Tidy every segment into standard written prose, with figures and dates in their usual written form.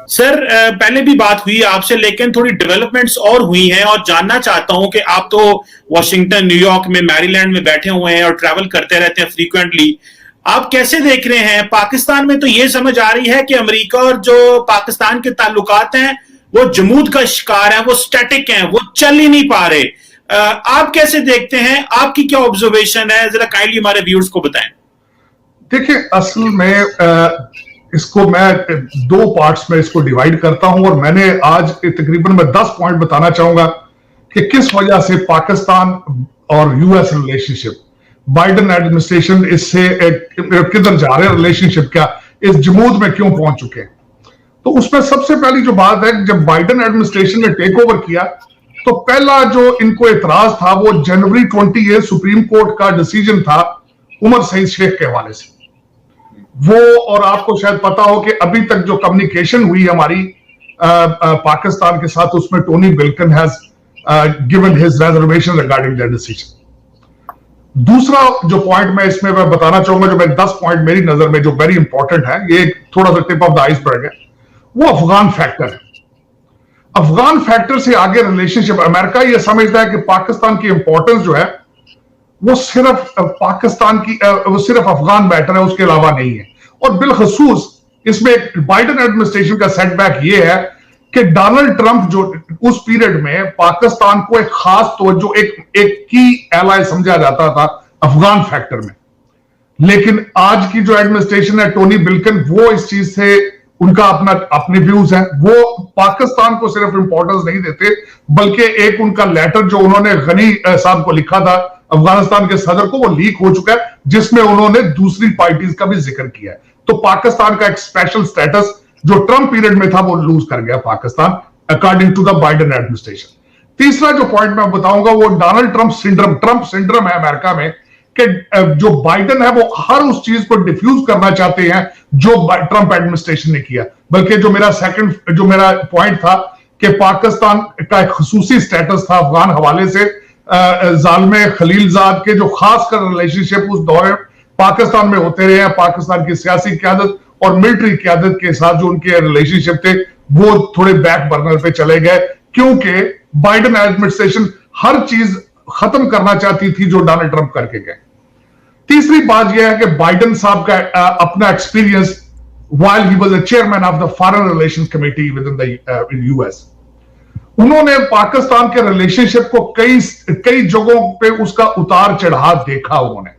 Sir पहले भी बात हुई आपसे, लेकिन थोड़ी डेवलपमेंट्स और हुई हैं और जानना चाहता हूं कि आप तो वॉशिंगटन, न्यूयॉर्क में, मैरीलैंड में बैठे हुए हैं और ट्रैवल करते रहते हैं फ्रीक्वेंटली। आप कैसे देख रहे हैं? पाकिस्तान में तो ये समझ आ रही है कि अमेरिका और जो पाकिस्तान के ताल्लुकात हैं वो जमूद का शिकार है, वो स्टैटिक हैं, वो चल ही नहीं पा रहे। आप कैसे देखते हैं? आपकी क्या ऑब्जर्वेशन है? जरा काइंडली हमारे व्यूअर्स को बताएं। देखिए, असल में इसको मैं दो पार्ट्स में इसको डिवाइड करता हूं और मैंने आज तकरीबन मैं 10 पॉइंट बताना चाहूंगा कि किस वजह से पाकिस्तान और यूएस रिलेशनशिप, बाइडेन एडमिनिस्ट्रेशन इससे किधर जा रहे हैं, रिलेशनशिप क्या इस जमूद में क्यों पहुंच चुके हैं। तो उसमें सबसे पहली जो बात है, जब बाइडेन एडमिनिस्ट्रेशन ने टेक ओवर किया तो पहला जो इनको एतराज था वो जनवरी 20 सुप्रीम कोर्ट का डिसीजन था उमर सईद शेख के हवाले से। वो, और आपको शायद पता हो कि अभी तक जो कम्युनिकेशन हुई हमारी पाकिस्तान के साथ, उसमें Tony Blinken has given his reservation regarding that decision. दूसरा जो पॉइंट मैं इसमें मैं बताना चाहूंगा, जो मैं 10 पॉइंट मेरी नजर में जो वेरी इंपॉर्टेंट है, ये थोड़ा सा टिप ऑफ द आइसबर्ग है, वो अफगान फैक्टर है। अफगान फैक्टर से आगे रिलेशनशिप, अमेरिका ये समझता है कि पाकिस्तान की इंपॉर्टेंस जो है वो सिर्फ पाकिस्तान की, वो सिर्फ अफगान मैटर है, उसके अलावा नहीं है। और बिलखसूस इसमें बाइडेन एडमिनिस्ट्रेशन का सेटबैक ये है कि डोनाल्ड ट्रंप जो उस पीरियड में पाकिस्तान को एक खास तवज्जो, एक की एलाय समझा जाता था अफगान फैक्टर में, लेकिन आज की जो एडमिनिस्ट्रेशन है, टोनी बिल्किन, वो इस चीज से उनका अपने व्यूज हैं। वो पाकिस्तान को सिर्फ इंपॉर्टेंस नहीं देते, बल्कि एक उनका लेटर जो उन्होंने गनी साहब को लिखा था अफगानिस्तान के सदर को, वो लीक हो चुका है, जिसमें उन्होंने दूसरी पार्टीज का भी जिक्र किया है। तो पाकिस्तान का एक स्पेशल स्टेटस जो ट्रंप पीरियड में था वो लूज कर गया Pakistan, according to the Biden administration. तीसरा जो पॉइंट मैं बताऊंगा वो डोनाल्ड ट्रंप सिंड्रोम है अमेरिका में, कि जो बाइडेन है वो हर उस चीज को डिफ्यूज करना चाहते हैं जो ट्रंप एडमिनिस्ट्रेशन ने किया। बल्कि जो मेरा पॉइंट था कि पाकिस्तान का एक खसूसी स्टेटस था अफगान हवाले से, जालमे खलीलजाद के जो खासकर रिलेशनशिप उस दौर में पाकिस्तान में होते रहे हैं, पाकिस्तान की सियासी क्यादत और मिलिट्री क्यादत के साथ जो उनके रिलेशनशिप थे वो थोड़े बैक बर्नर पे चले गए, क्योंकि बाइडेन एडमिनिस्ट्रेशन हर चीज खत्म करना चाहती थी जो डोनाल्ड ट्रंप करके गए। तीसरी बात यह है कि बाइडेन साहब का अपना experience while he was a chairman of the foreign relations committee with in the US, उन्होंने पाकिस्तान के रिलेशनशिप को कई जगहों पे उसका उतार चढ़ाव देखा उन्होंने,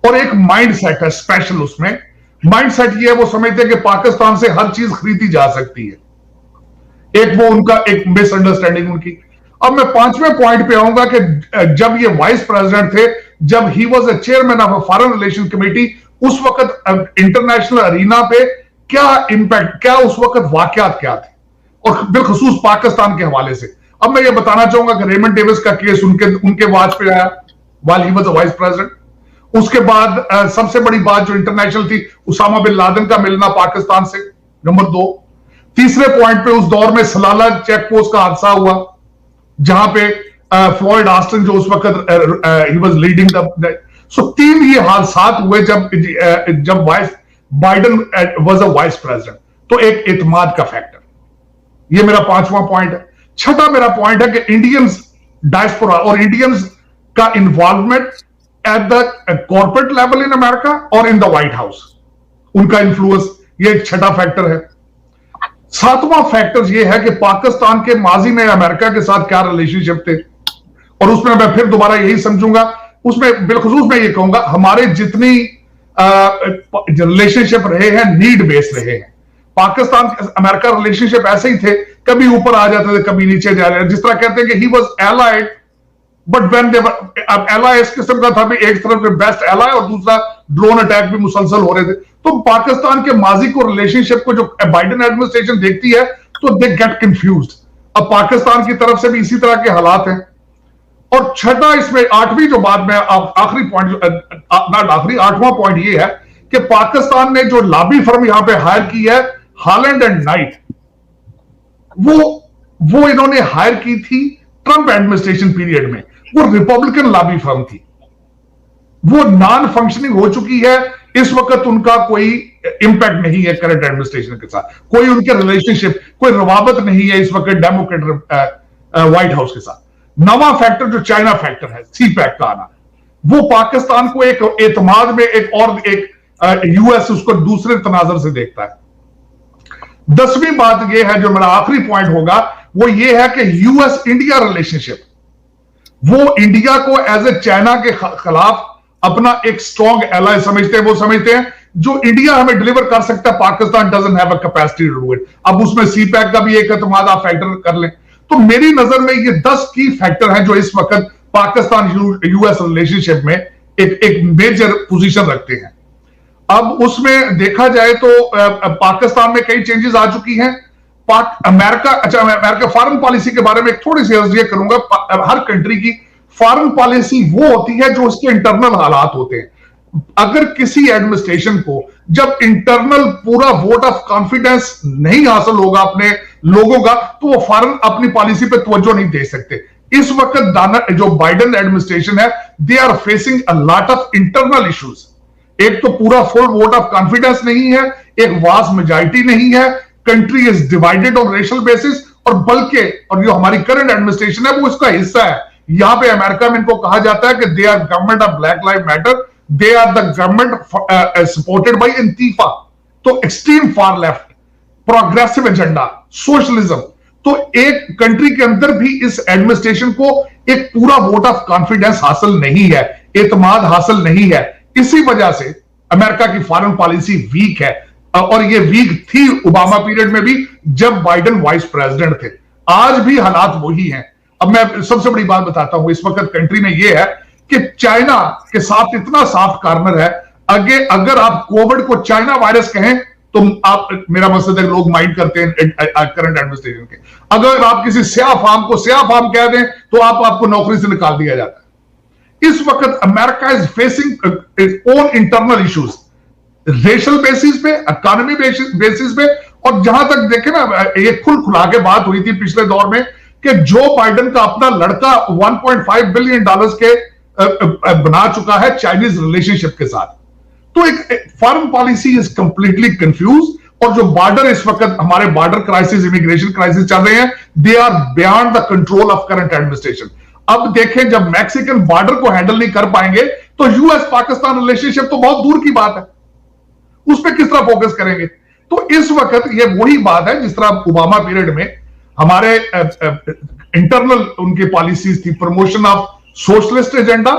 और एक माइंड सेट है स्पेशल। उसमें माइंड सेट ये है, वो समझते हैं कि पाकिस्तान से हर चीज खरीदी जा सकती है। एक वो उनका एक मिसअंडरस्टैंडिंग उनकी। अब मैं 5वें पॉइंट पे आऊंगा कि जब ये वाइस प्रेसिडेंट थे, जब he was a chairman of a foreign relation committee, उस वक्त इंटरनेशनल अरीना पे क्या इंपैक्ट, क्या उस वक्त वाकयात क्या थे, और बिलखसूस पाकिस्तान के हवाले से। अब मैं ये बताना चाहूंगा कि रेमंड डेविस का केस उनके वाच पे आया while he was a vice president. उसके बाद सबसे बड़ी बात जो इंटरनेशनल थी, उसामा बिन लादेन का मिलना पाकिस्तान से, नंबर 2। तीसरे पॉइंट पे उस दौर में सलाला चेक पोस्ट का हादसा हुआ, जहां पे फ्लॉयड ऑस्टिन जो उस वक्त ही वाज लीडिंग द, सो 3 ये हादसात हुए जब Biden was a vice president. तो एक एतमाद का फैक्टर, ये मेरा 5वां पॉइंट है। छठा मेरा पॉइंट है कि इंडियंस डायस्पोरा और इंडियंस का involvement at the corporate level in America और इन द व्हाइट हाउस, उनका इंफ्लुएंस, ये एक छठा फैक्टर है। 7वां फैक्टर ये है कि पाकिस्तान के माजी में अमेरिका के साथ क्या रिलेशनशिप थे, और उसमें मैं फिर दोबारा यही समझूंगा, उसमें बिलखसूस मैं ये कहूंगा हमारे जितनी रिलेशनशिप रहे हैं नीड बेस्ड रहे हैं। पाकिस्तान अमेरिका रिलेशनशिप ऐसे ही थे, कभी ऊपर आ जाते थे कभी नीचे जा रहे, जिस तरह कहते हैं कि he was allied but when they were, अब एलाय इस किस्म का था भी, एक तरफ से बेस्ट एलाय और दूसरा ड्रोन अटैक भी मुसलसल हो रहे थे। तो पाकिस्तान के माजी को रिलेशनशिप को जो बाइडेन एडमिनिस्ट्रेशन देखती है तो दे गेट कंफ्यूज्ड। अब पाकिस्तान की तरफ से भी इसी तरह के हालात हैं। और छठा, इसमें 8वीं जो बात में आखिरी पॉइंट, नॉट आखिरी, 8वां पॉइंट ये है कि पाकिस्तान ने जो लॉबी फर्म यहां पे हायर की है, हॉलैंड एंड नाइट, वो इन्होंने हायर की थी ट्रंप एडमिनिस्ट्रेशन पीरियड में। वो रिपब्लिकन लॉबी फर्म थी, वो नॉन फंक्शनिंग हो चुकी है। इस वक्त उनका कोई इंपैक्ट नहीं है करंट एडमिनिस्ट्रेशन के साथ, कोई उनके रिलेशनशिप, कोई रवाबत नहीं है इस वक्त डेमोक्रेट व्हाइट हाउस के साथ। नवा फैक्टर जो चाइना फैक्टर है, सी पैक का आना, वो पाकिस्तान को एक एतमाद में एक यूएस उसको दूसरे तनाजर से देखता है। 10वीं बात यह है जो मेरा आखिरी पॉइंट होगा, वो ये है कि यूएस इंडिया रिलेशनशिप, वो इंडिया को एज ए चाइना के खिलाफ अपना एक स्ट्रॉन्ग एलाय समझते हैं। वो समझते हैं जो इंडिया हमें डिलीवर कर सकता है, Pakistan doesn't have a capacity to do it. अब उसमें सी पैक का भी एक एतमाद आप फैक्टर कर लें, तो मेरी नजर में ये 10 की फैक्टर हैं जो इस वक्त पाकिस्तान यूएस रिलेशनशिप में एक मेजर पोजीशन रखते हैं। अब उसमें देखा जाए तो पाकिस्तान में कई चेंजेस आ चुकी हैं। अमेरिका फॉरेन पॉलिसी के बारे में एक थोड़ी सी अर्ज करूंगा। हर कंट्री की फॉरेन पॉलिसी वो होती है जो उसके इंटरनल हालात होते हैं। अगर किसी एडमिनिस्ट्रेशन को जब इंटरनल पूरा वोट ऑफ कॉन्फिडेंस नहीं हासिल होगा अपने लोगों का, तो वो फॉरेन अपनी पॉलिसी पे तवज्जो नहीं दे सकते। इस वक्त जो बाइडेन एडमिनिस्ट्रेशन है, they are facing a lot of internal issues. एक तो पूरा फुल वोट ऑफ कॉन्फिडेंस नहीं है, एक वास्ट मेजॉरिटी नहीं है, country is divided on racial basis, और बल्कि और जो हमारी करंट एडमिनिस्ट्रेशन है वो इसका हिस्सा है। यहां पे अमेरिका में इनको कहा जाता है कि they are government of black live matter, they are the government supported by इंतीफा, तो extreme far left, progressive agenda, socialism. तो एक कंट्री के अंदर भी इस एडमिनिस्ट्रेशन को एक पूरा वोट ऑफ कॉन्फिडेंस हासिल नहीं है, एतमाद हासिल नहीं है। इसी वजह से अमेरिका की फॉरेन पॉलिसी वीक है, और ये वीक थी ओबामा पीरियड में भी जब बाइडेन वाइस प्रेसिडेंट थे। आज भी हालात वही हैं। अब मैं सबसे बड़ी बात बताता हूं, इस वक्त कंट्री में यह है कि चाइना के साथ इतना सॉफ्ट कॉर्नर है। अगर आप कोविड को चाइना वायरस कहें तो आप, मेरा मकसद है लोग माइंड करते हैं करंट एडमिनिस्ट्रेशन के। अगर आप किसी स्याह फार्म को स्याह फार्म कह दें तो आपको नौकरी से निकाल दिया जाता है। इस वक्त America is facing its own internal issues, racial basis पे, इकोनॉमी बेसिस पे, और जहां तक देखे ना, ये खुला के बात हुई थी पिछले दौर में कि जो बाइडेन का अपना लड़का $1.5 बिलियन के बना चुका है चाइनीज रिलेशनशिप के साथ। तो एक foreign policy is completely confuse, और जो बॉर्डर इस वक्त हमारे बॉर्डर क्राइसिस, इमिग्रेशन क्राइसिस चल रहे हैं, they are beyond the control of current administration. अब देखें, जब मैक्सिकन बॉर्डर को हैंडल नहीं कर पाएंगे तो यूएस पाकिस्तान रिलेशनशिप तो बहुत दूर की बात है, उस पर किस तरह फोकस करेंगे। तो इस वक्त ये वही बात है जिस तरह ओबामा पीरियड में हमारे इंटरनल उनकी पॉलिसीज थी, promotion of socialist agenda,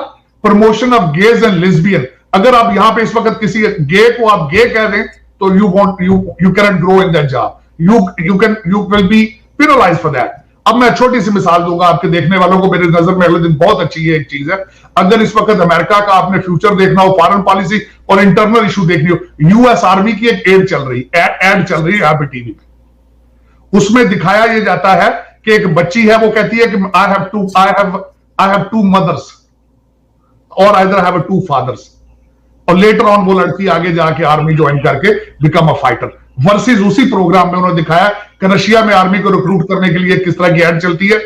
promotion of gauge and lesbian. अगर आप यहां पे इस वक्त किसी गे को आप गे कह दें तो you can not grow in that job, you will be penalised for that. अब मैं छोटी सी मिसाल दूंगा आपके देखने वालों को, मेरे नजर में अगले दिन बहुत अच्छी ये एक चीज है। अगर इस वक्त अमेरिका का आपने फ्यूचर देखना हो, फॉरेन पॉलिसी और इंटरनल इशू देखनी हो, यूएस आर्मी की एक एड चल रही है यहां पे टीवी पे। उसमें दिखाया यह जाता है कि एक बच्ची है, वो कहती है कि आई हैव टू मदर्स और आइदर हैव टू फादर्स, और लेटर ऑन वो लड़की आगे जाके आर्मी ज्वाइन करके बिकम अ फाइटर। वर्सेस उसी प्रोग्राम में उन्होंने दिखाया कि रशिया में आर्मी को रिक्रूट करने के लिए किस तरह की एड चलती है।